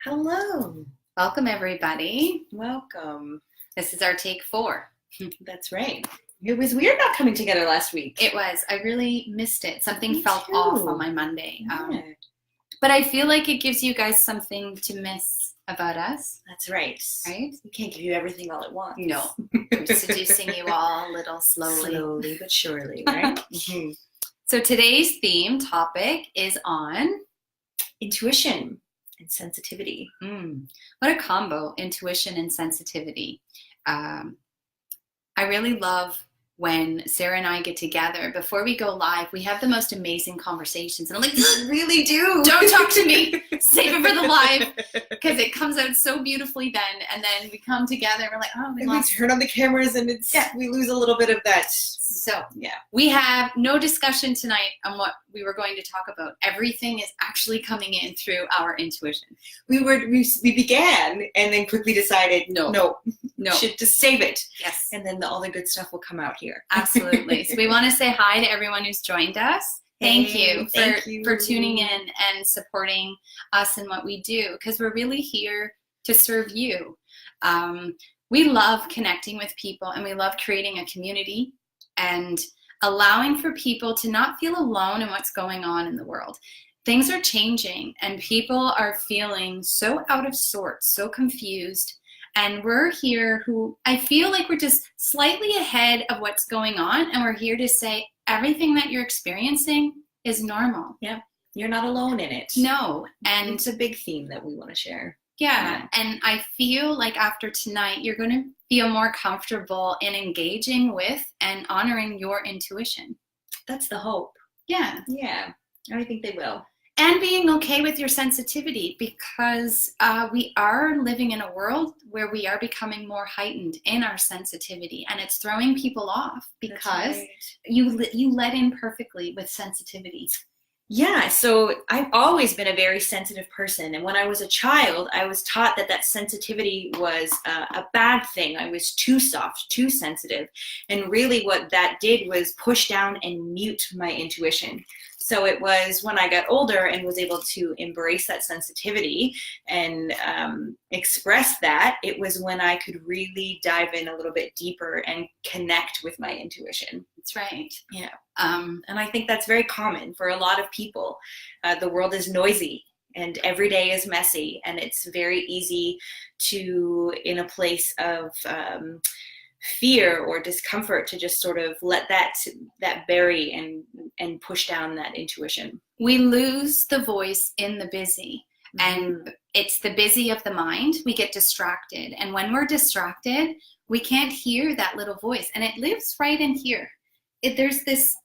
Hello. Welcome, everybody. Welcome. This is our take 4. That's right. It was weird not coming together last week. It was. I really missed it. Something Me felt too. off on my Monday. Yeah. But I feel like it gives you guys something to miss about us, That's right. right? We can't give you everything all at once. No. We're seducing you all a little slowly. Slowly but surely, right? So today's topic is on Intuition and sensitivity. What a combo, intuition and sensitivity. I really love when Sarah and I get together. Before we go live, we have the most amazing conversations. And I'm like, You really do. don't talk to me. Save it for the live. Because it comes out so beautifully then. And then we come together and we're like, oh, we turn on the cameras and we lose a little bit of that. So we have no discussion tonight on what we were going to talk about. Everything is actually coming in through our intuition. We began and then quickly decided, no, should just save it. Yes. And then all the good stuff will come out here. Absolutely. So we want to say hi to everyone who's joined us. Thank you for tuning in and supporting us and what we do, because we're really here to serve you. We love connecting with people, and we love creating a community and allowing for people to not feel alone in what's going on in the world. Things are changing, and people are feeling so out of sorts, so confused. And we're here who I feel like we're just slightly ahead of what's going on. And we're here to say everything that you're experiencing is normal. Yeah. You're not alone in it. No. And it's a big theme that we want to share. Yeah. And I feel like after tonight, you're going to feel more comfortable in engaging with and honoring your intuition. That's the hope. Yeah. Yeah. I think they will. And being okay with your sensitivity, because we are living in a world where we are becoming more heightened in our sensitivity, and it's throwing people off because you let in perfectly with sensitivity. Yeah, so I've always been a very sensitive person, and when I was a child, I was taught that sensitivity was a bad thing. I was too soft, too sensitive, and really what that did was push down and mute my intuition. So it was when I got older and was able to embrace that sensitivity and express that, it was when I could really dive in a little bit deeper and connect with my intuition. That's right. Yeah. And I think that's very common for a lot of people. The world is noisy and every day is messy, and it's very easy to, in a place of fear or discomfort, to just sort of let that bury and push down that intuition. We lose the voice in the busy, and it's the busy of the mind. We get distracted, and when we're distracted, we can't hear that little voice, and it lives right in here. There's this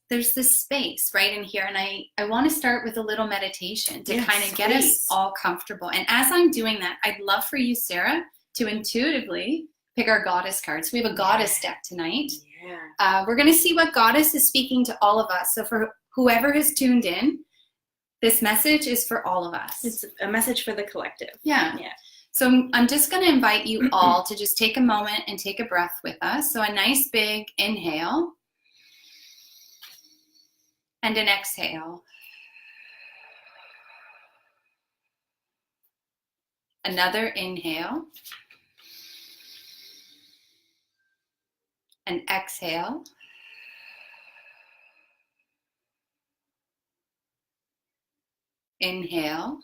space right in here, and I want to start with a little meditation to kind of get us all comfortable. And as I'm doing that, I'd love for you, Sarah, to intuitively pick our goddess cards. So we have a goddess deck tonight. Yeah. We're going to see what goddess is speaking to all of us. So for whoever has tuned in, this message is for all of us. It's a message for the collective. Yeah. So I'm just going to invite you all to just take a moment and take a breath with us. So a nice big inhale and an exhale. Another inhale. And exhale. Inhale.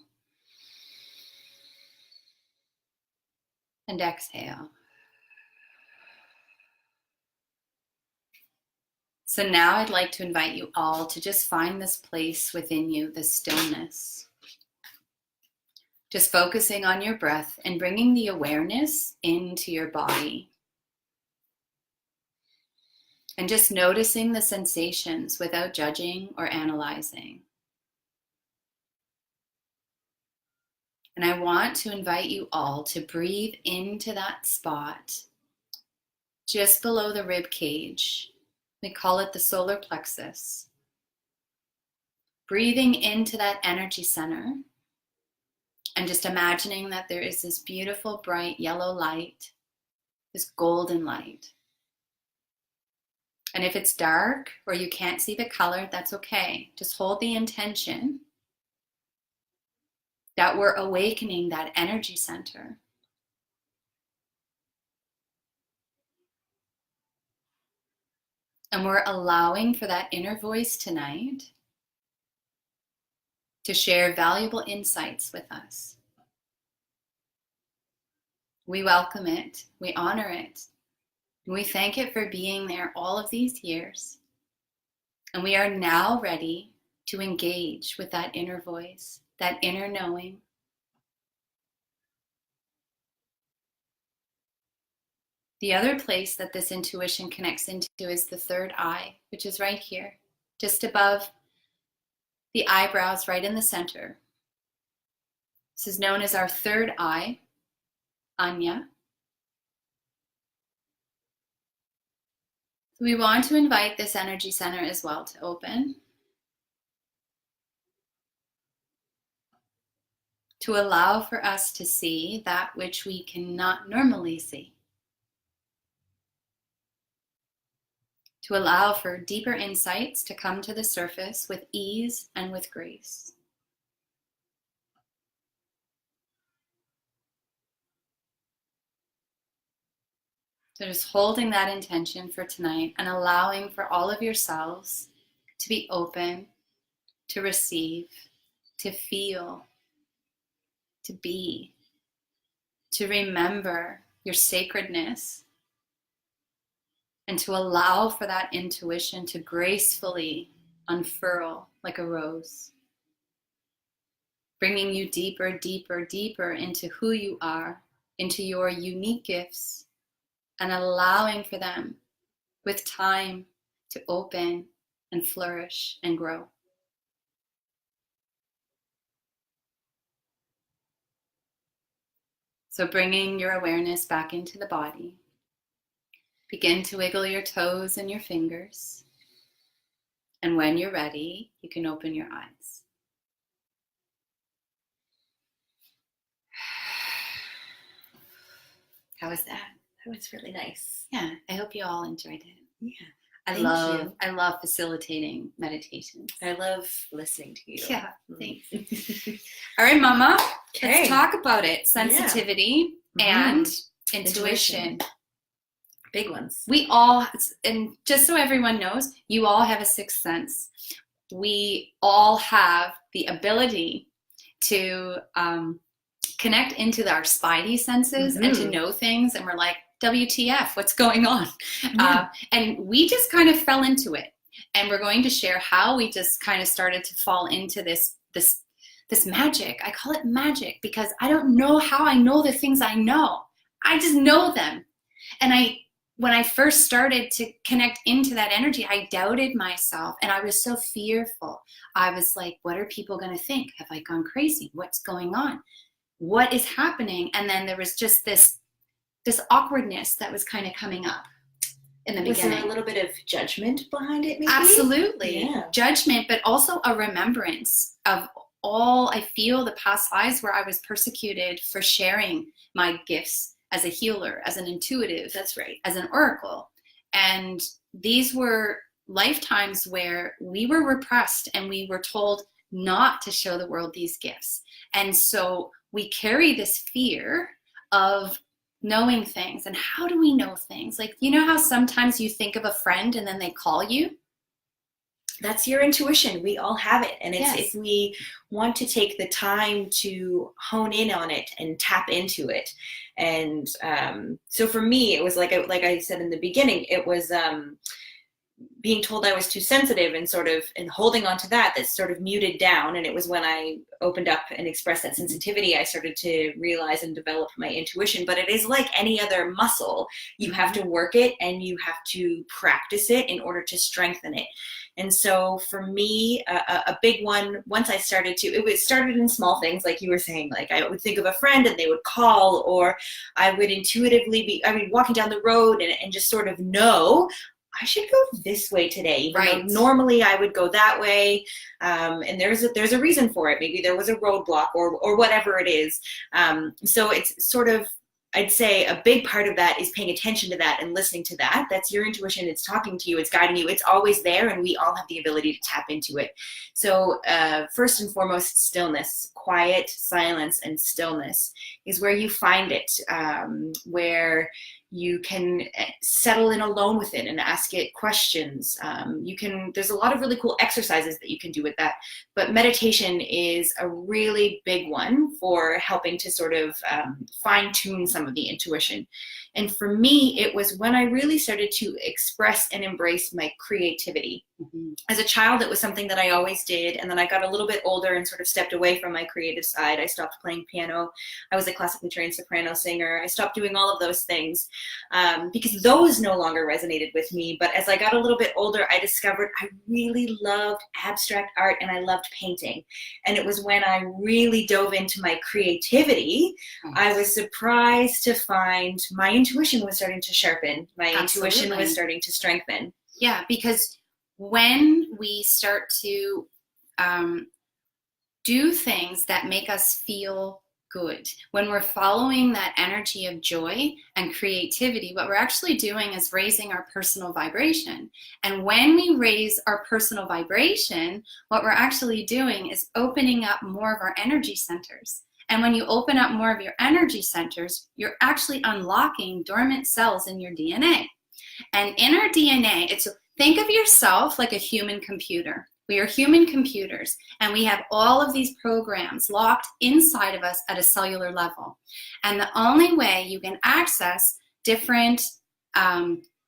And exhale. So now I'd like to invite you all to just find this place within you, the stillness. Just focusing on your breath and bringing the awareness into your body. And just noticing the sensations without judging or analyzing. And I want to invite you all to breathe into that spot just below the rib cage. We call it the solar plexus. Breathing into that energy center and just imagining that there is this beautiful, bright yellow light, this golden light. And if it's dark or you can't see the color, that's okay. Just hold the intention that we're awakening that energy center. And we're allowing for that inner voice tonight to share valuable insights with us. We welcome it, we honor it, and we thank it for being there all of these years. And we are now ready to engage with that inner voice, that inner knowing. The other place that this intuition connects into is the third eye, which is right here, just above the eyebrows, right in the center. This is known as our third eye, Anya. So we want to invite this energy center as well to open, to allow for us to see that which we cannot normally see, to allow for deeper insights to come to the surface with ease and with grace. So just holding that intention for tonight and allowing for all of yourselves to be open, to receive, to feel, to be, to remember your sacredness, and to allow for that intuition to gracefully unfurl like a rose, bringing you deeper, deeper, deeper into who you are, into your unique gifts, and allowing for them with time to open and flourish and grow. So bringing your awareness back into the body, begin to wiggle your toes and your fingers. And when you're ready, you can open your eyes. How was that? That was really nice. Yeah, I hope you all enjoyed it. Yeah. I love facilitating meditations. I love listening to you. Yeah, thanks. All right, Mama, Okay. let's talk about it. Sensitivity and intuition. Intuition. Big ones. We all, and just so everyone knows, you all have a sixth sense. We all have the ability to connect into our spidey senses and to know things, and we're like, WTF, what's going on? Yeah. And we just kind of fell into it. And we're going to share how we just kind of started to fall into this magic. I call it magic because I don't know how I know the things I know. I just know them. And when I first started to connect into that energy, I doubted myself and I was so fearful. I was like, what are people going to think? Have I gone crazy? What's going on? What is happening? And then there was just this awkwardness that was kind of coming up in the beginning. Was there a little bit of judgment behind it, maybe? Absolutely. Yeah. Judgment, but also a remembrance of all, I feel, the past lives where I was persecuted for sharing my gifts as a healer, as an intuitive. That's right. As an oracle. And these were lifetimes where we were repressed and we were told not to show the world these gifts. And so we carry this fear of knowing things. And how do we know things? Like, you know how sometimes you think of a friend and then they call you? That's your intuition. We all have it. And it's, Yes. if we want to take the time to hone in on it and tap into it. And so for me, it was like I said in the beginning, it was being told I was too sensitive and holding on to that sort of muted down. And it was when I opened up and expressed that sensitivity, I started to realize and develop my intuition. But it is like any other muscle. You have to work it and you have to practice it in order to strengthen it. And so for me, a big one, once I started it started in small things, like you were saying, like I would think of a friend and they would call, or I would intuitively be walking down the road and just sort of know, I should go this way today. Even though normally I would go that way. And there's a reason for it. Maybe there was a roadblock or whatever it is. So it's sort of I'd say a big part of that is paying attention to that and listening to that. That's your intuition. It's talking to you. It's guiding you. It's always there, and we all have the ability to tap into it. So first and foremost, stillness, quiet, silence, and stillness is where you find it, where you can settle in alone with it and ask it questions. There's a lot of really cool exercises that you can do with that, but meditation is a really big one for helping to sort of fine tune some of the intuition. And for me, it was when I really started to express and embrace my creativity. Mm-hmm. As a child, it was something that I always did. And then I got a little bit older and sort of stepped away from my creative side. I stopped playing piano. I was a classically trained soprano singer. I stopped doing all of those things because those no longer resonated with me. But as I got a little bit older, I discovered I really loved abstract art and I loved painting. And it was when I really dove into my creativity, I was surprised to find my intuition was starting to sharpen. My intuition was starting to strengthen. Yeah, because when we start to do things that make us feel good, when we're following that energy of joy and creativity, what we're actually doing is raising our personal vibration. And when we raise our personal vibration, what we're actually doing is opening up more of our energy centers. And when you open up more of your energy centers, you're actually unlocking dormant cells in your DNA. And in our DNA, think of yourself like a human computer. We are human computers, and we have all of these programs locked inside of us at a cellular level. And the only way you can access different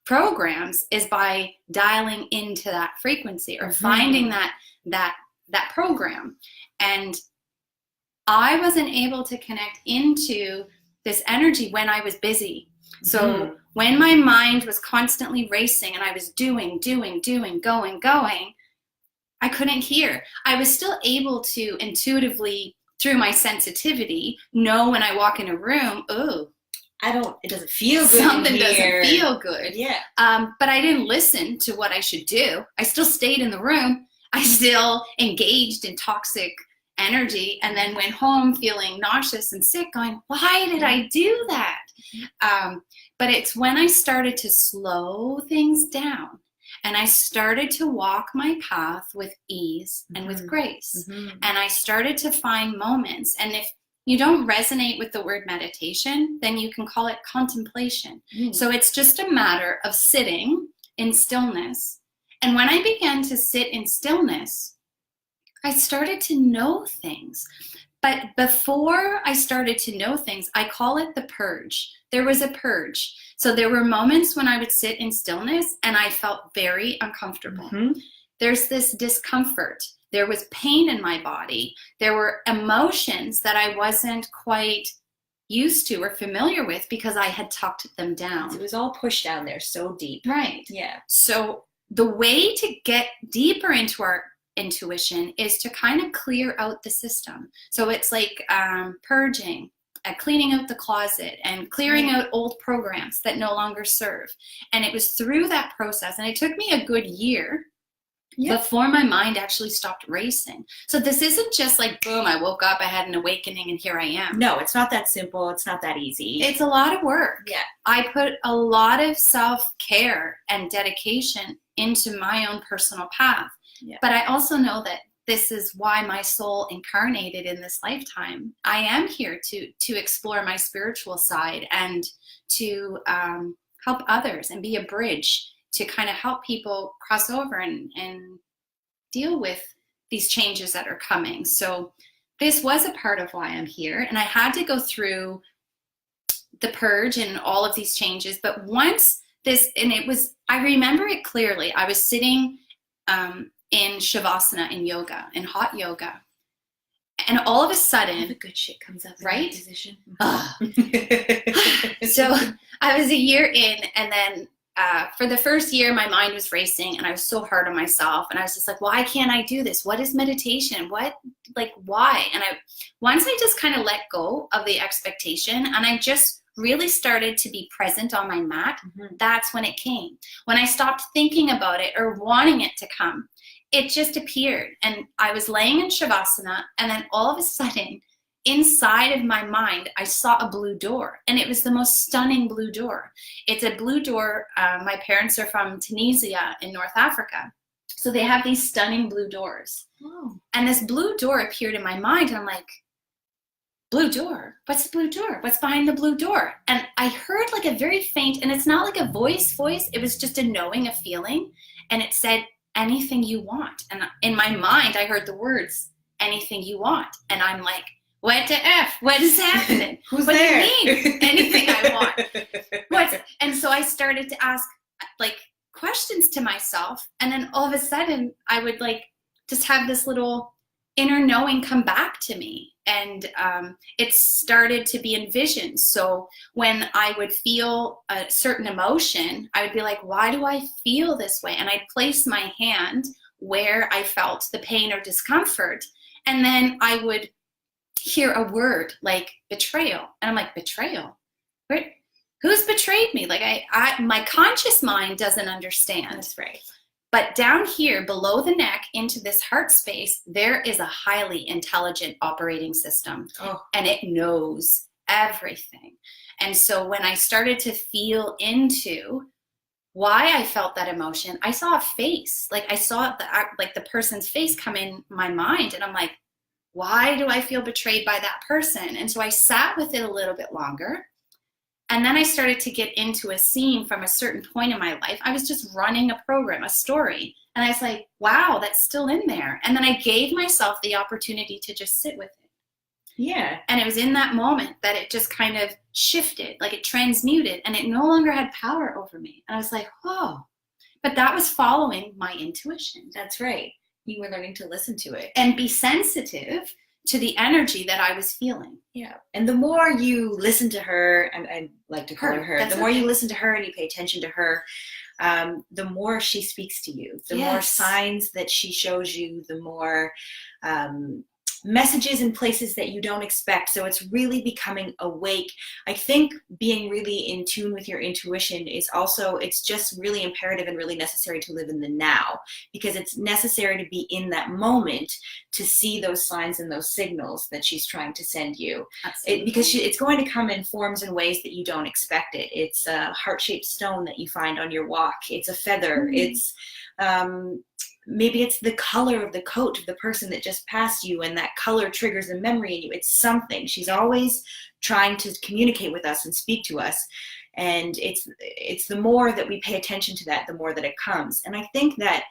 programs is by dialing into that frequency or finding that program. And I wasn't able to connect into this energy when I was busy. So when my mind was constantly racing and I was doing, going, I couldn't hear. I was still able to intuitively, through my sensitivity, know when I walk in a room, it doesn't feel good. Something doesn't feel good. Yeah. But I didn't listen to what I should do. I still stayed in the room. I still engaged in toxic energy and then went home feeling nauseous and sick going, why did I do that? But it's when I started to slow things down and I started to walk my path with ease and with grace. And I started to find moments. And if you don't resonate with the word meditation, then you can call it contemplation. So it's just a matter of sitting in stillness. And when I began to sit in stillness, I started to know things. But before I started to know things, I call it the purge. There was a purge. So there were moments when I would sit in stillness and I felt very uncomfortable. There's this discomfort. There was pain in my body. There were emotions that I wasn't quite used to or familiar with because I had tucked them down. It was all pushed down there so deep. Right. Yeah. So the way to get deeper into our intuition is to kind of clear out the system. So it's like purging, cleaning out the closet and clearing out old programs that no longer serve. And it was through that process, and it took me a good year before my mind actually stopped racing. So this isn't just like, boom, I woke up, I had an awakening, and here I am. No, it's not that simple. It's not that easy. It's a lot of work. Yeah. I put a lot of self-care and dedication into my own personal path. Yeah. But I also know that this is why my soul incarnated in this lifetime. I am here to explore my spiritual side and to help others and be a bridge to kind of help people cross over and deal with these changes that are coming. So this was a part of why I'm here. And I had to go through the purge and all of these changes. But once this, and it was, I remember it clearly. I was sitting in shavasana, in yoga, in hot yoga. And all of a sudden, all the good shit comes up in right? that position. So I was a year in, and then for the first year, my mind was racing, and I was so hard on myself. And I was just like, why can't I do this? What is meditation? Why? And once I just kind of let go of the expectation, and I just really started to be present on my mat, that's when it came. When I stopped thinking about it or wanting it to come, it just appeared. And I was laying in shavasana, and then all of a sudden, inside of my mind, I saw a blue door, and it was the most stunning blue door. It's a blue door. My parents are from Tunisia in North Africa. So they have these stunning blue doors. Oh. And this blue door appeared in my mind, and I'm like, blue door? What's the blue door? What's behind the blue door? And I heard like a very faint, and it's not like a voice, it was just a knowing, a feeling. And it said, anything you want. And in my mind, I heard the words, anything you want. And I'm like, what the F? What is happening? Who's what there? do you mean? Anything I want. And so I started to ask like questions to myself. And then all of a sudden I would like just have this little inner knowing come back to me. And it started to be in visions. So when I would feel a certain emotion, I would be like, why do I feel this way? And I'd place my hand where I felt the pain or discomfort. And then I would hear a word like betrayal. And I'm like, betrayal? Who's betrayed me? Like my conscious mind doesn't understand. That's right. But down here below the neck into this heart space, there is a highly intelligent operating system. Oh. And it knows everything. And so when I started to feel into why I felt that emotion, I saw a face. Like I saw the person's face come in my mind. And I'm like, why do I feel betrayed by that person? And so I sat with it a little bit longer. And then I started to get into a scene from a certain point in my life. I was just running a program, a story. And I was like, wow, that's still in there. And then I gave myself the opportunity to just sit with it. Yeah. And it was in that moment that it just kind of shifted, like it transmuted, and it no longer had power over me. And I was like, oh, but that was following my intuition. That's right. You were learning to listen to it. And be sensitive to the energy that I was feeling. Yeah. And the more you listen to her, and I like to call her, the more you listen to her and you pay attention to her, the more she speaks to you, the more signs that she shows you, the more messages in places that you don't expect. So it's really becoming awake. I think being really in tune with your intuition is also, it's just really imperative and really necessary to live in the now, because it's necessary to be in that moment to see those signs and those signals that she's trying to send you. Because it's going to come in forms and ways that you don't expect it. It's a heart-shaped stone that you find on your walk. It's a feather. Mm-hmm. It's maybe it's the color of the coat of the person that just passed you, and that color triggers a memory in you. It's something. She's always trying to communicate with us and speak to us. And it's the more that we pay attention to that, the more that it comes. And I think that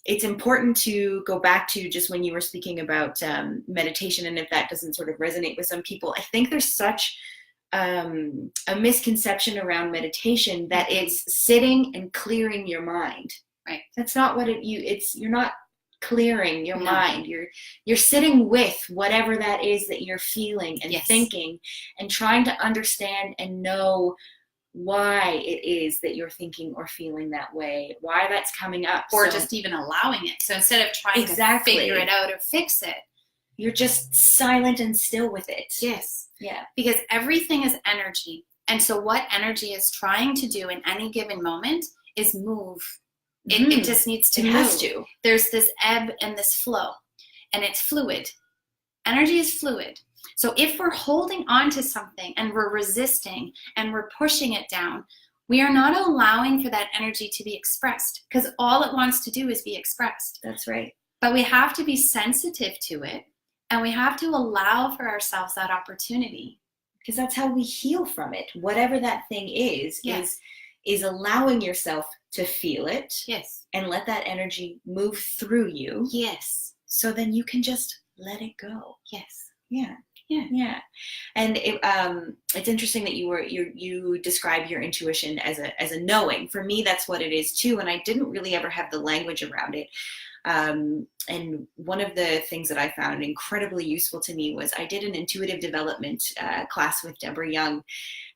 it's important to go back to just when you were speaking about meditation, and if that doesn't sort of resonate with some people, I think there's such a misconception around meditation that it's sitting and clearing your mind. Right. That's not what you're not clearing your mind. You're sitting with whatever that is that you're feeling and thinking, and trying to understand and know why it is that you're thinking or feeling that way, why that's coming up. Or just even allowing it. So instead of trying to figure it out or fix it, you're just silent and still with it. Yes. Yeah. Because everything is energy. And so what energy is trying to do in any given moment is move. It just needs to move. Has to. There's this ebb and this flow, and it's fluid. Energy is fluid. So if we're holding on to something and we're resisting and we're pushing it down, we are not allowing for that energy to be expressed, because all it wants to do is be expressed. That's right. But we have to be sensitive to it, and we have to allow for ourselves that opportunity. Because that's how we heal from it. Whatever that thing is allowing yourself to feel it. Yes. And let that energy move through you. Yes. So then you can just let it go. Yes. Yeah. Yeah. Yeah. And it's interesting that you describe your intuition as a knowing. For me, that's what it is too. And I didn't really ever have the language around it. And one of the things that I found incredibly useful to me was I did an intuitive development class with Deborah Young.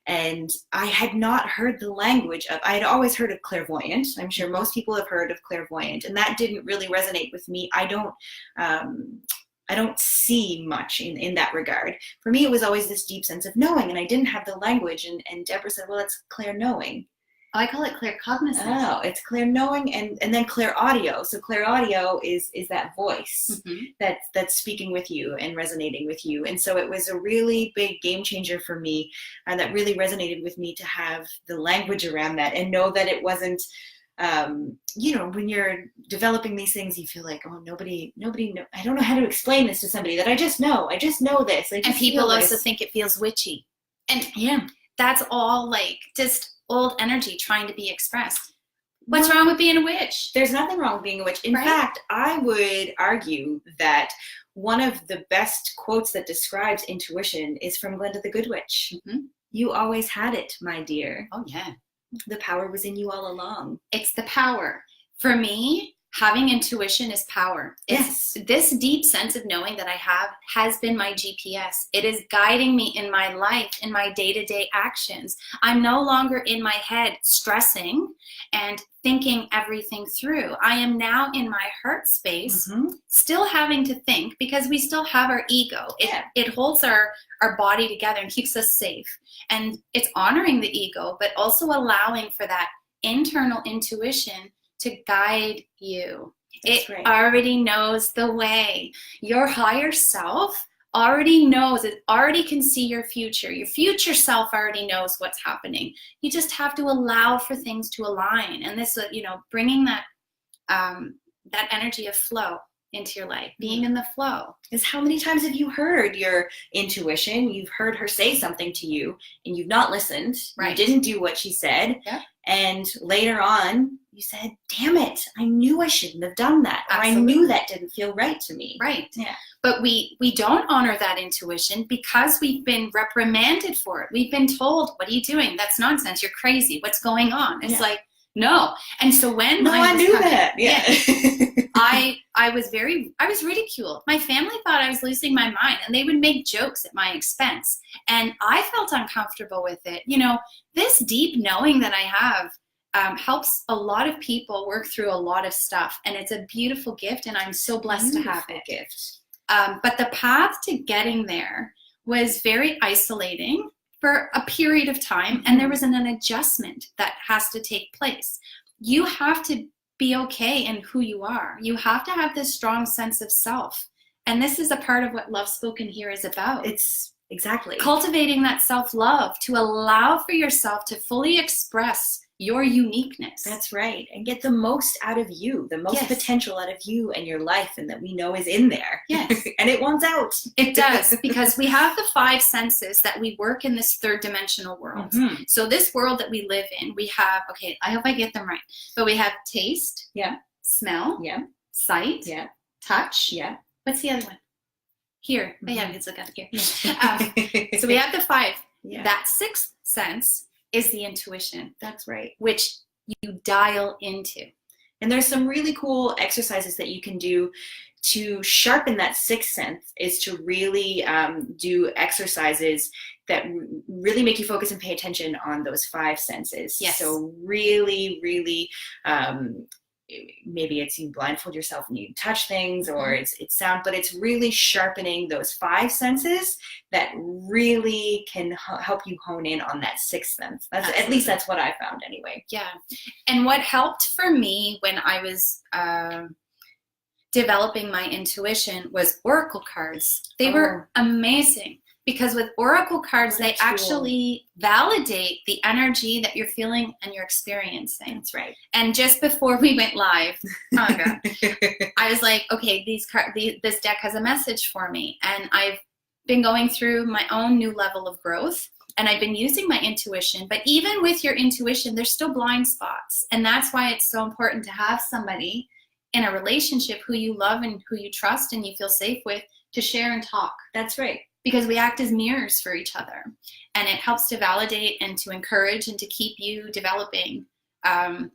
And I had not heard the language of, I had always heard of clairvoyant. I'm sure most people have heard of clairvoyant, and that didn't really resonate with me. I don't see much in that regard. For me, it was always this deep sense of knowing, and I didn't have the language. And Deborah said, well, that's clair knowing. I call it claircognizance. Oh, it's clear knowing and then clear audio. So clear audio is that voice that's speaking with you and resonating with you. And so it was a really big game changer for me, and that really resonated with me to have the language around that and know that it wasn't, when you're developing these things, you feel like, oh, nobody know, I don't know how to explain this to somebody that I just know this. And people also think it feels witchy. And that's all like just old energy trying to be expressed. What's wrong with being a witch? There's nothing wrong with being a witch. In fact, I would argue that one of the best quotes that describes intuition is from Glenda the Good Witch. You always had it, my dear. Oh, yeah. The power was in you all along. It's the power. For me, having intuition is power. It's this deep sense of knowing that I have has been my GPS. It is guiding me in my life, in my day-to-day actions. I'm no longer in my head stressing and thinking everything through. I am now in my heart space, still having to think, because we still have our ego. It holds our body together and keeps us safe. And it's honoring the ego, but also allowing for that internal intuition to guide you. It already knows the way. Your higher self already knows, it already can see your future. Your future self already knows what's happening. You just have to allow for things to align. And this, bringing that energy of flow into your life, being in the flow. Is how many times have you heard your intuition? You've heard her say something to you and you've not listened. You didn't do what she said. And later on, you said, damn it, I knew I shouldn't have done that. Or I knew that didn't feel right to me. But we don't honor that intuition because we've been reprimanded for it. We've been told, what are you doing? That's nonsense. You're crazy. What's going on? It's like, no. And so when I knew that. I was ridiculed. My family thought I was losing my mind, and they would make jokes at my expense. And I felt uncomfortable with it. This deep knowing that I have helps a lot of people work through a lot of stuff. And it's a beautiful gift, and I'm so blessed to have it. But the path to getting there was very isolating for a period of time, and there was an adjustment that has to take place. You have to be okay in who you are. You have to have this strong sense of self. And this is a part of what Love Spoken here is about. It's cultivating that self-love to allow for yourself to fully express your uniqueness. That's right. And get the most out of you, the most potential out of you and your life, and that we know is in there. And it wants out. It does, because we have the 5 senses that we work in this 3rd dimensional world. So this world that we live in, we have, I hope I get them right, but we have taste, smell, sight, touch. What's the other one? Here. It's like out here. So we have the 5. That 6th sense is the intuition. That's right. Which you dial into. And there's some really cool exercises that you can do to sharpen that 6th sense, is to really do exercises that really make you focus and pay attention on those 5 senses. So really, really, maybe it's you blindfold yourself and you touch things, or it's sound, but it's really sharpening those 5 senses that really can help you hone in on that 6th sense. At least that's what I found anyway. And what helped for me when I was developing my intuition was oracle cards. They were amazing. Because with oracle cards, they actually validate the energy that you're feeling and you're experiencing. That's right. And just before we went live, oh my God, I was like, okay, this deck has a message for me. And I've been going through my own new level of growth, and I've been using my intuition. But even with your intuition, there's still blind spots. And that's why it's so important to have somebody in a relationship who you love and who you trust and you feel safe with to share and talk. That's right. Because we act as mirrors for each other, and it helps to validate and to encourage and to keep you developing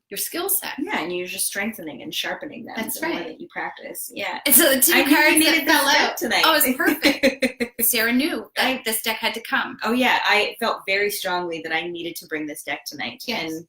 your skill set. And you're just strengthening and sharpening them. That's the right. more that you practice. And so the 2 cards that fell out tonight. Oh, it's perfect. Sarah knew that this deck had to come. I felt very strongly that I needed to bring this deck tonight. And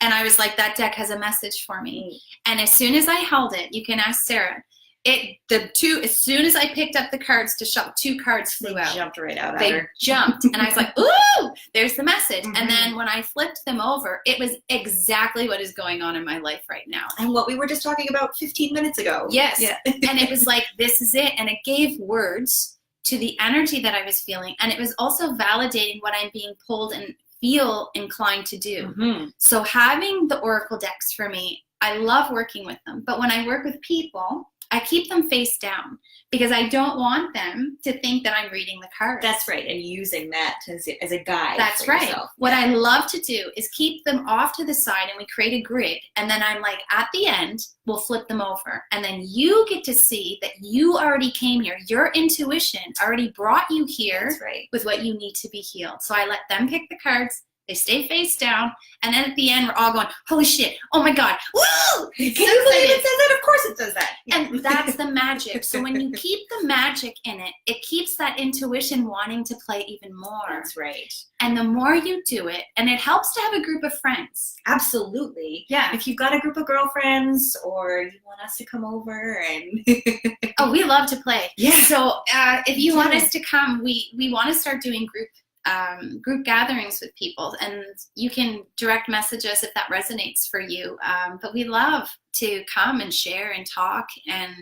I was like, that deck has a message for me. And as soon as I held it, you can ask Sarah. As soon as I picked up the cards to shuffle, 2 cards flew out. They jumped right out at her. They jumped. And I was like, ooh, there's the message. And then when I flipped them over, it was exactly what is going on in my life right now. And what we were just talking about 15 minutes ago. Yes. Yeah. And it was like, this is it. And it gave words to the energy that I was feeling. And it was also validating what I'm being pulled and feel inclined to do. So having the oracle decks for me, I love working with them. But when I work with people, I keep them face down because I don't want them to think that I'm reading the cards. That's right. And using that as a guide. That's right. Yourself. What I love to do is keep them off to the side and we create a grid. And then I'm like, at the end, we'll flip them over. And then you get to see that you already came here. Your intuition already brought you here with what you need to be healed. So I let them pick the cards. They stay face down, and then at the end, we're all going, holy shit, oh my God, woo! Can you believe it says that? Of course it does that. And that's the magic. So when you keep the magic in it, it keeps that intuition wanting to play even more. That's right. And the more you do it, and it helps to have a group of friends. Absolutely. Yeah. If you've got a group of girlfriends or you want us to come over and... Oh, we love to play. Yeah. So if you want us to come, we want to start doing group gatherings with people, and you can direct message us if that resonates for you. But we love to come and share and talk and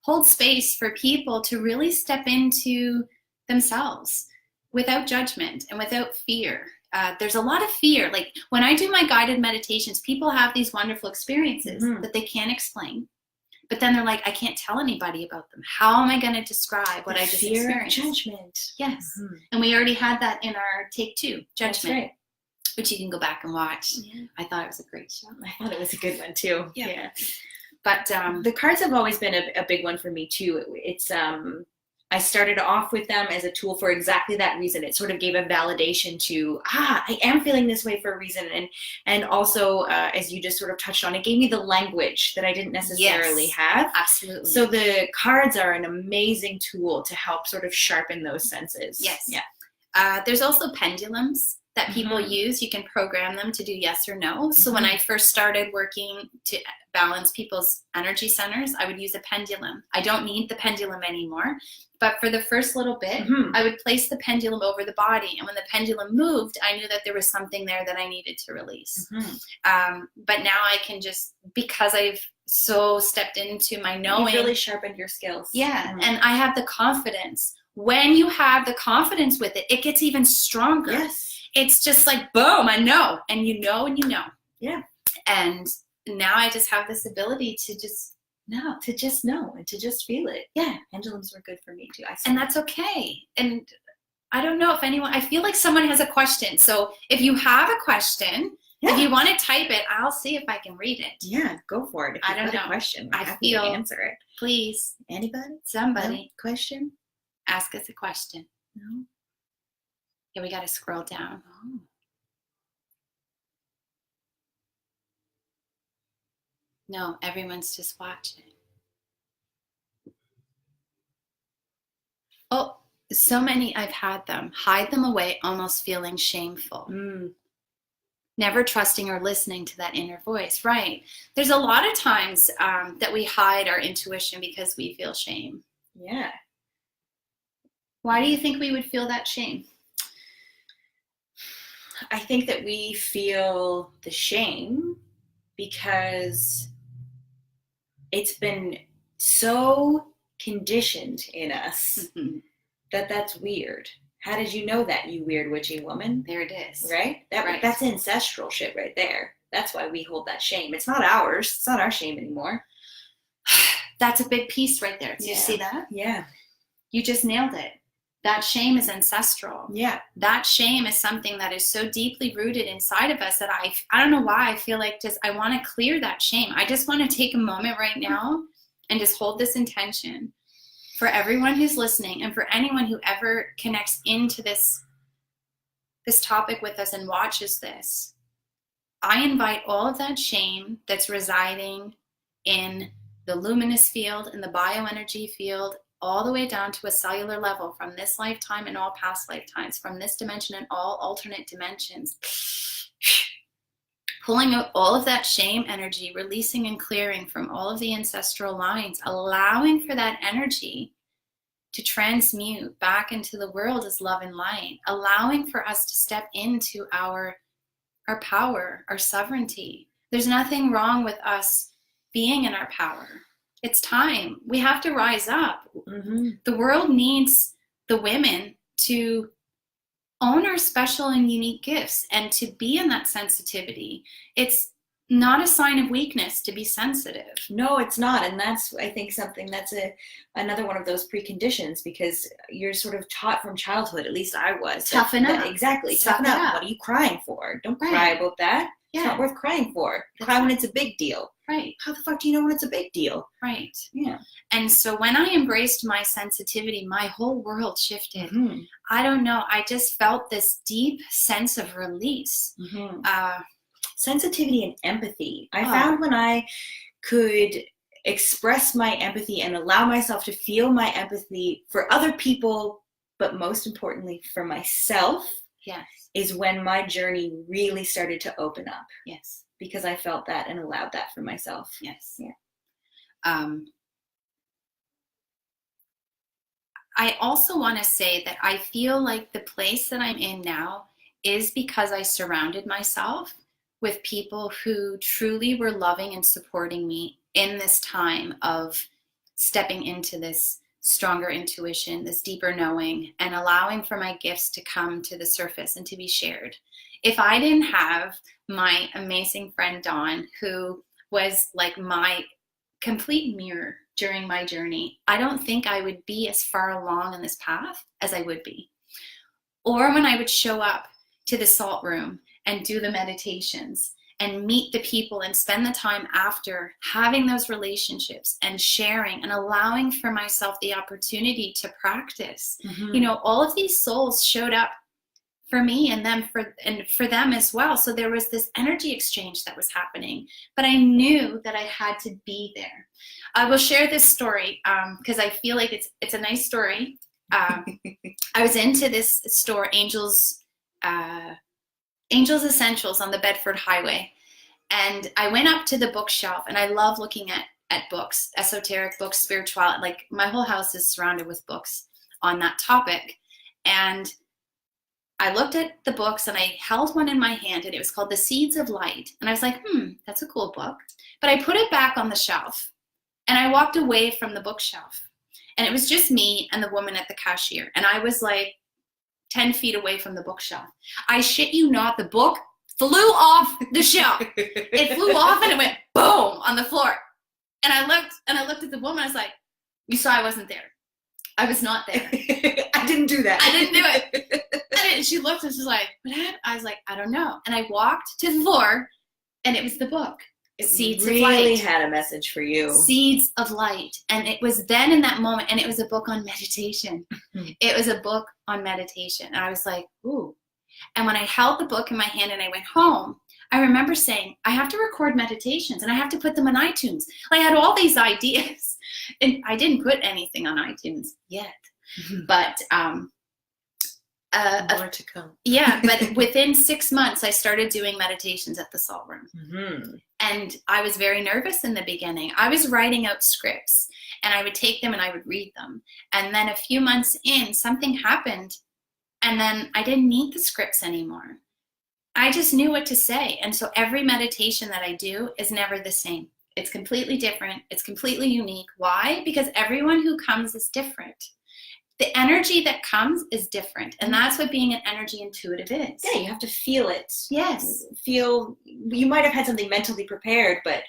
hold space for people to really step into themselves without judgment and without fear. There's a lot of fear. Like when I do my guided meditations, people have these wonderful experiences that they can't explain. But then they're like, I can't tell anybody about them. How am I going to describe what I just experienced? Judgment. Yes. And we already had that in our take 2, judgment, right. which you can go back and watch. Yeah. I thought it was a great show. I thought it was a good one too. Yeah. But the cards have always been a big one for me too. It's I started off with them as a tool for exactly that reason. It sort of gave a validation to, I am feeling this way for a reason. And also, as you just sort of touched on, it gave me the language that I didn't necessarily have. Absolutely. So the cards are an amazing tool to help sort of sharpen those senses. Yes. Yeah. There's also pendulums that people use. You can program them to do yes or no. So when I first started working to balance people's energy centers, I would use a pendulum. I don't need the pendulum anymore. But for the first little bit, I would place the pendulum over the body. And when the pendulum moved, I knew that there was something there that I needed to release. But now I can just, because I've so stepped into my knowing. You've really sharpened your skills. Yeah. And I have the confidence. When you have the confidence with it, it gets even stronger. Yes. It's just like, boom, I know. And you know and you know. Yeah. And now I just have this ability to just know and to just feel it. Yeah. Pendulums were good for me too. And that's okay. And I don't know if anyone, I feel like someone has a question. So if you have a question, if you want to type it, I'll see if I can read it. Yeah, go for it. If I don't know. A question, I feel to answer it. Please. Anybody? Somebody. No? Question? Ask us a question. No. Yeah, we got to scroll down. Oh. No, everyone's just watching. Oh, so many, I've had them. Hide them away, almost feeling shameful. Never trusting or listening to that inner voice. Right. There's a lot of times that we hide our intuition because we feel shame. Yeah. Why do you think we would feel that shame? I think that we feel the shame because it's been so conditioned in us that that's weird. How did you know that, you weird witchy woman? There it is. Right? That's ancestral shit right there. That's why we hold that shame. It's not ours. It's not our shame anymore. That's a big piece right there. Do you see that? Yeah. You just nailed it. That shame is ancestral. Yeah. That shame is something that is so deeply rooted inside of us that I don't know why I feel like I want to clear that shame. I just want to take a moment right now and just hold this intention for everyone who's listening and for anyone who ever connects into this topic with us and watches this. I invite all of that shame that's residing in the luminous field, in the bioenergy field, all the way down to a cellular level from this lifetime and all past lifetimes, from this dimension and all alternate dimensions. Pulling out all of that shame energy, releasing and clearing from all of the ancestral lines, allowing for that energy to transmute back into the world as love and light, allowing for us to step into our power, our sovereignty. There's nothing wrong with us being in our power. It's time. We have to rise up. Mm-hmm. The world needs the women to own our special and unique gifts and to be in that sensitivity. It's not a sign of weakness to be sensitive. No, it's not. And that's, I think, something that's another one of those preconditions, because you're sort of taught from childhood, at least I was. Toughen up. Exactly. Toughen up. What are you crying for? Don't cry about that. Yeah. It's not worth crying for. Cry when it's a big deal. Right. How the fuck do you know when it's a big deal? Right. Yeah. And so when I embraced my sensitivity, my whole world shifted. Mm-hmm. I don't know. I just felt this deep sense of release. Mm-hmm. Sensitivity and empathy. I found when I could express my empathy and allow myself to feel my empathy for other people, but most importantly for myself, yes, is when my journey really started to open up. Yes. Because I felt that and allowed that for myself. Yes. Yeah. I also want to say that I feel like the place that I'm in now is because I surrounded myself with people who truly were loving and supporting me in this time of stepping into this stronger intuition, this deeper knowing, and allowing for my gifts to come to the surface and to be shared. If I didn't have my amazing friend Dawn, who was like my complete mirror during my journey, I don't think I would be as far along in this path as I would be. Or when I would show up to the salt room and do the meditations and meet the people and spend the time after having those relationships and sharing and allowing for myself the opportunity to practice. Mm-hmm. You know, all of these souls showed up for me and for them as well. So there was this energy exchange that was happening, but I knew that I had to be there. I will share this story because I feel like it's a nice story. I was into this store, Angels Essentials on the Bedford Highway. And I went up to the bookshelf, and I love looking at books, esoteric books, spirituality. Like my whole house is surrounded with books on that topic. And I looked at the books and I held one in my hand, and it was called The Seeds of Light. And I was like, that's a cool book. But I put it back on the shelf and I walked away from the bookshelf. And it was just me and the woman at the cashier. And I was like 10 feet away from the bookshelf. I shit you not, the book flew off the shelf. It flew off and it went boom on the floor. And I looked at the woman. I was like, you saw I wasn't there. I was not there. I didn't do that. I didn't do it. And she looked and she was like, what happened? I was like, I don't know. And I walked to the floor, and it was the book. Seeds of Light. Really had a message for you. Seeds of Light. And it was then in that moment, and it was a book on meditation. It was a book on meditation. And I was like, ooh. And when I held the book in my hand and I went home, I remember saying, I have to record meditations and I have to put them on iTunes. I had all these ideas, and I didn't put anything on iTunes yet. But more to come. Yeah, but within 6 months, I started doing meditations at the salt room. Mm-hmm. And I was very nervous in the beginning. I was writing out scripts, and I would take them and I would read them. And then a few months in, something happened, and then I didn't need the scripts anymore. I just knew what to say. And so every meditation that I do is never the same. It's completely different. It's completely unique. Why? Because everyone who comes is different. The energy that comes is different. And that's what being an energy intuitive is. Yeah, you have to feel it. Yes. You might have had something mentally prepared, but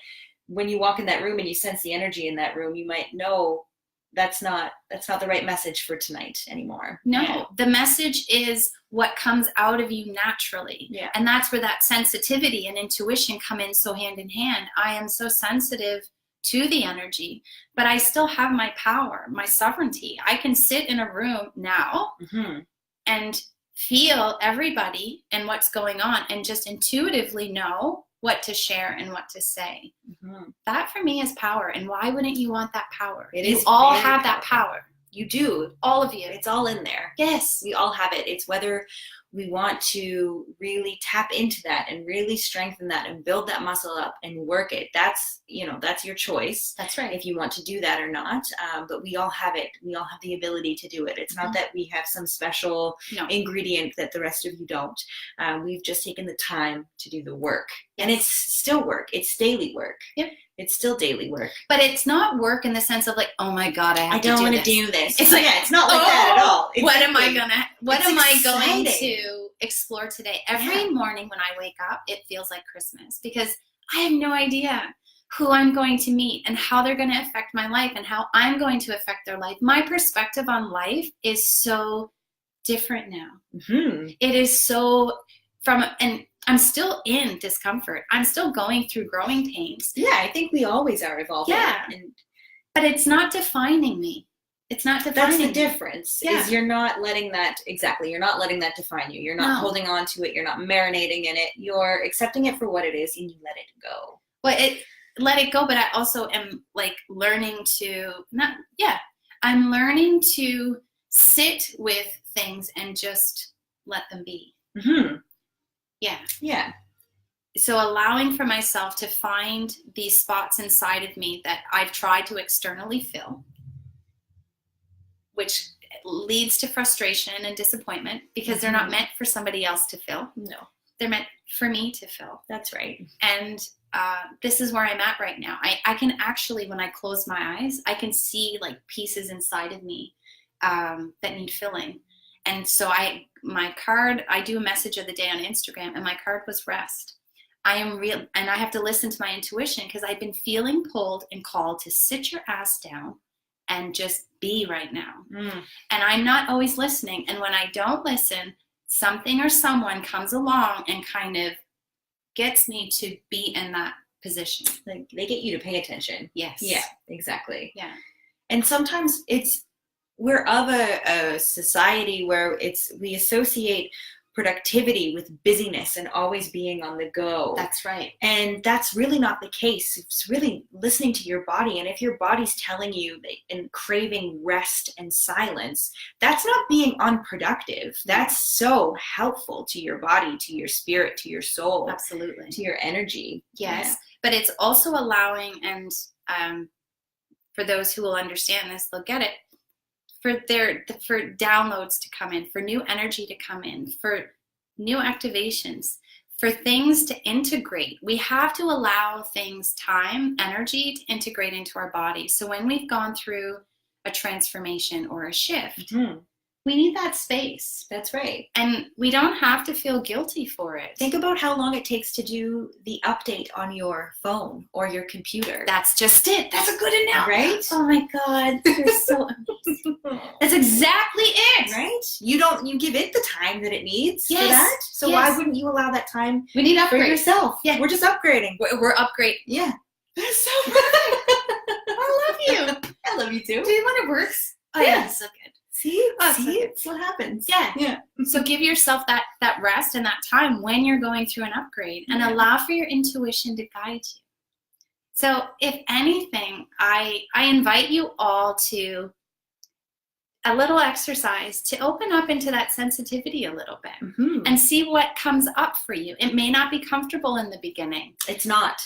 when you walk in that room and you sense the energy in that room, you might know that's not the right message for tonight anymore. No, yeah. The message is what comes out of you naturally. Yeah. And that's where that sensitivity and intuition come in so hand in hand. I am so sensitive to the energy, but I still have my power, my sovereignty. I can sit in a room now and feel everybody and what's going on and just intuitively know what to share and what to say. That for me is power. And why wouldn't you want that power? You all have that power. You do. All of you. It's all in there. Yes. We all have it. It's whether we want to really tap into that and really strengthen that and build that muscle up and work it. That's, that's your choice. That's right. If you want to do that or not. But we all have it. We all have the ability to do it. It's not that we have some special ingredient that the rest of you don't. We've just taken the time to do the work. Yes. And it's still work. It's daily work. Yep. It's still daily work. But it's not work in the sense of like, oh my God, I don't want to do this. It's like, it's not like that at all. What am I going to explore today? Every morning when I wake up, it feels like Christmas because I have no idea who I'm going to meet and how they're going to affect my life and how I'm going to affect their life. My perspective on life is so different now. Mm-hmm. It is so and I'm still in discomfort. I'm still going through growing pains. Yeah, I think we always are evolving. Yeah. But it's not defining me. It's not defining me. That's the difference. Yeah. Is you're not letting that define you. You're not holding on to it. You're not marinating in it. You're accepting it for what it is and you let it go. Well, let it go, but I also am like learning to I'm learning to sit with things and just let them be. Mm-hmm. Yeah. So allowing for myself to find these spots inside of me that I've tried to externally fill, which leads to frustration and disappointment because they're not meant for somebody else to fill. No. They're meant for me to fill. That's right. And this is where I'm at right now. I can actually, when I close my eyes, I can see like pieces inside of me that need filling. And so my card, I do a message of the day on Instagram, and my card was rest. I am real, and I have to listen to my intuition because I've been feeling pulled and called to sit your ass down and just be right now. And I'm not always listening. And when I don't listen, something or someone comes along and kind of gets me to be in that position. Like they get you to pay attention. Yes. Yeah, exactly. Yeah. And sometimes we're of a society where we associate productivity with busyness and always being on the go. That's right. And that's really not the case. It's really listening to your body. And if your body's telling you and craving rest and silence, that's not being unproductive. That's so helpful to your body, to your spirit, to your soul. Absolutely. To your energy. Yes. Yeah. But it's also allowing, and for those who will understand this, they'll get it, for downloads to come in, for new energy to come in, for new activations, for things to integrate. We have to allow things time, energy to integrate into our body. So when we've gone through a transformation or a shift, we need that space. That's right. And we don't have to feel guilty for it. Think about how long it takes to do the update on your phone or your computer. That's just it. That's a good analogy. Right? Oh my God. You're so amazing. That's exactly it. Right? You give it the time that it needs for that. So why wouldn't you allow that time we need for yourself? Yeah. We're just upgrading. We're upgrading. Yeah. That's so perfect. I love you. I love you too. Do you want it works? Oh yeah. So good. See, it's what happens. Yeah. So give yourself that rest and that time when you're going through an upgrade, and allow for your intuition to guide you. So if anything, I invite you all to a little exercise to open up into that sensitivity a little bit and see what comes up for you. It may not be comfortable in the beginning. It's not.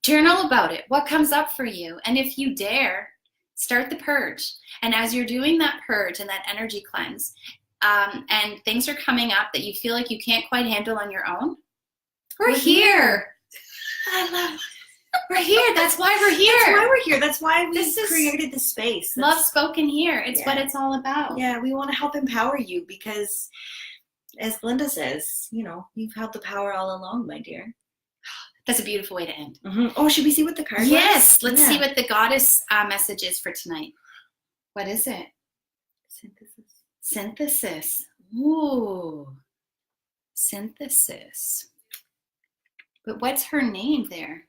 Journal about it. What comes up for you? And if you dare, start the purge. And as you're doing that purge and that energy cleanse, and things are coming up that you feel like you can't quite handle on your own, we're here. I love it. We're here. That's why we're here. That's why we're here. That's why we created this space. Love spoken here. It's what it's all about. Yeah, we want to help empower you because, as Linda says, you've held the power all along, my dear. That's a beautiful way to end. Oh, should we see what the card was? Yes. Let's see what the goddess message is for tonight. What is it? Synthesis. Ooh. Synthesis. But what's her name there?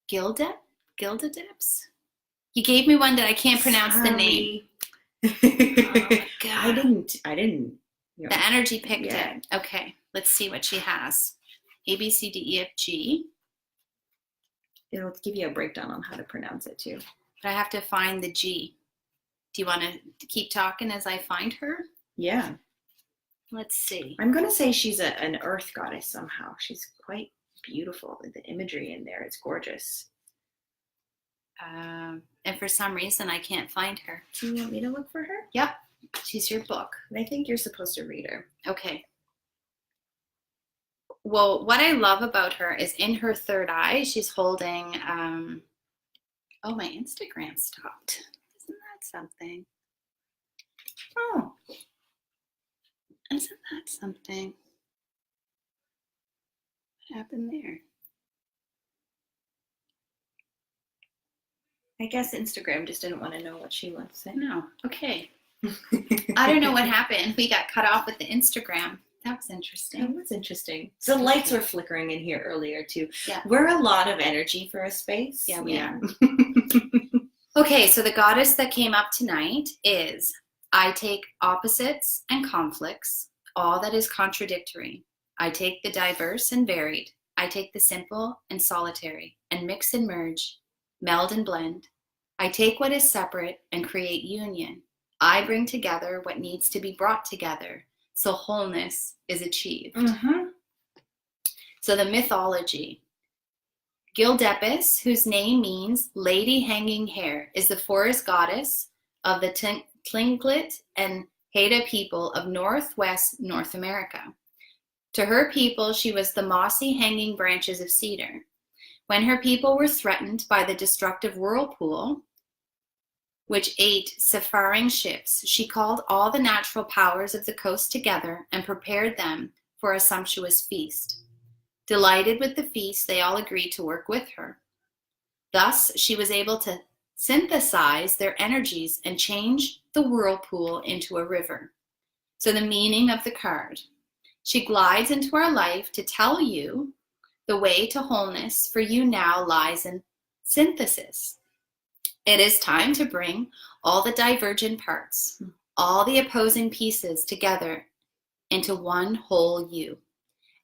Gilda Dips? You gave me one that I can't pronounce the name. Oh my God. I didn't. The energy picked it. Okay. Let's see what she has. A, B, C, D, E, F, G. It'll give you a breakdown on how to pronounce it too. But I have to find the G. Do you want to keep talking as I find her? Yeah. Let's see. I'm going to say she's an earth goddess somehow. She's quite beautiful. The imagery in there, it's gorgeous. And for some reason, I can't find her. Do you want me to look for her? Yep. She's your book. I think you're supposed to read her. Okay. Well, what I love about her is in her third eye, she's holding, oh, my Instagram stopped. Isn't that something? Oh, isn't that something? What happened there? I guess Instagram just didn't want to know what she wants to say. No. Okay. I don't know what happened. We got cut off with the Instagram. That was interesting. That was interesting. The lights were flickering in here earlier too. Yeah. We're a lot of energy for a space. Yeah, we are. Okay, so the goddess that came up tonight is, I take opposites and conflicts, all that is contradictory. I take the diverse and varied. I take the simple and solitary, and mix and merge, meld and blend. I take what is separate and create union. I bring together what needs to be brought together, so wholeness is achieved. Mm-hmm. So the mythology. Gildepis, whose name means lady hanging hair, is the forest goddess of the Tlingit and Haida people of northwest North America. To her people, she was the mossy hanging branches of cedar. When her people were threatened by the destructive whirlpool, which ate seafaring ships, she called all the natural powers of the coast together and prepared them for a sumptuous feast. Delighted with the feast, they all agreed to work with her. Thus, she was able to synthesize their energies and change the whirlpool into a river. So the meaning of the card. She glides into our life to tell you the way to wholeness for you now lies in synthesis. It is time to bring all the divergent parts, all the opposing pieces together into one whole you.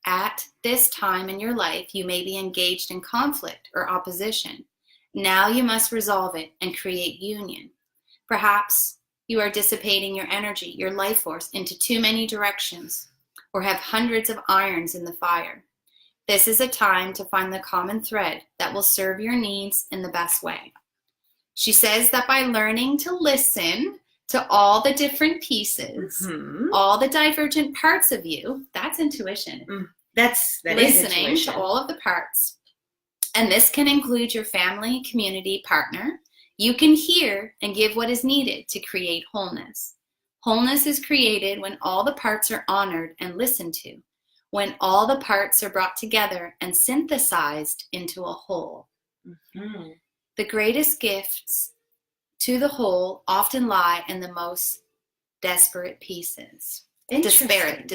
At this time in your life, you may be engaged in conflict or opposition. Now you must resolve it and create union. Perhaps you are dissipating your energy, your life force, into too many directions, or have hundreds of irons in the fire. This is a time to find the common thread that will serve your needs in the best way. She says that by learning to listen to all the different pieces, all the divergent parts of you, that's intuition. That listening is to all of the parts. And this can include your family, community, partner. You can hear and give what is needed to create wholeness. Wholeness is created when all the parts are honored and listened to, when all the parts are brought together and synthesized into a whole. Mm-hmm. The greatest gifts to the whole often lie in the most disparate pieces. Disparate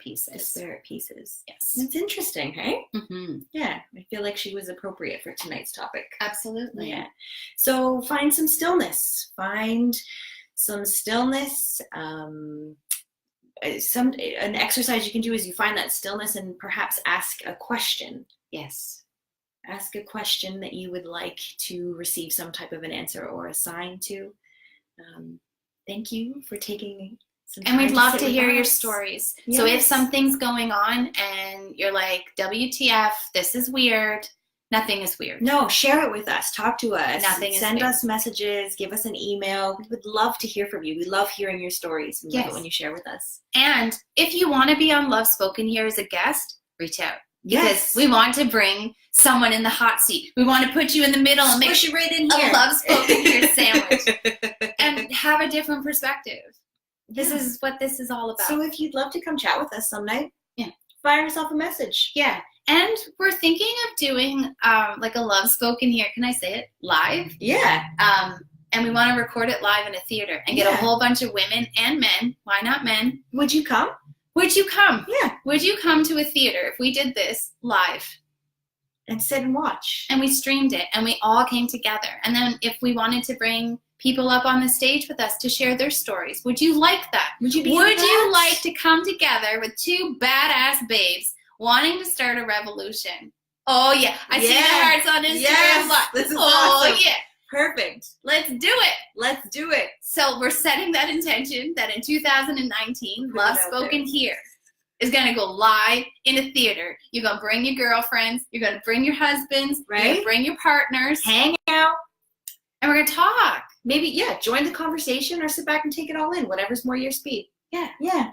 pieces. Disparate pieces. Yes. That's interesting, hey? Mm-hmm. Yeah, I feel like she was appropriate for tonight's topic. Absolutely. Yeah. So find some stillness. Find some stillness. An exercise you can do is you find that stillness and perhaps ask a question. Yes. Ask a question that you would like to receive some type of an answer or a sign to. Thank you for taking some time. And we'd love sit to with hear your us. stories. Yes. So if something's going on and you're like, WTF, this is weird, nothing is weird. No, share it with us. Talk to us. Nothing is Send weird. us messages. Give us an email. We would love to hear from you. We love hearing your stories. We love it when you share with us. And if you want to be on Love Spoken here as a guest, reach out. Because we want to bring someone in the hot seat. We want to put you in the middle and make you right in here. A Love Spoken here sandwich. And have a different perspective. This is what this is all about. So if you'd love to come chat with us some night, fire yourself a message. Yeah. And we're thinking of doing like a Love Spoken here. Can I say it? Live? Yeah. And we want to record it live in a theater and get a whole bunch of women and men. Why not men? Would you come? Would you come? Yeah. Would you come to a theater if we did this live? And sit and watch. And we streamed it and we all came together. And then if we wanted to bring people up on the stage with us to share their stories, would you like that? Would you like to come together with two badass babes wanting to start a revolution? Oh, yeah. I see the hearts on Instagram. Yes. This is awesome. Yeah. Perfect. Let's do it. Let's do it. So we're setting that intention that in 2019, Love Spoken Here is going to go live in a theater. You're going to bring your girlfriends. You're going to bring your husbands. Right. You're going to bring your partners. Hang out. And we're going to talk. Maybe, yeah, join the conversation or sit back and take it all in. Whatever's more your speed. Yeah.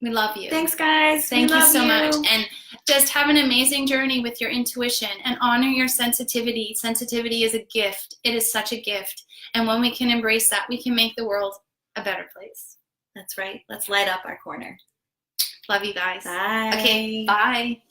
We love you. Thanks, guys. Thank you so much. And just have an amazing journey with your intuition and honor your sensitivity. Sensitivity is a gift. It is such a gift. And when we can embrace that, we can make the world a better place. That's right. Let's light up our corner. Love you guys. Bye. Okay, bye.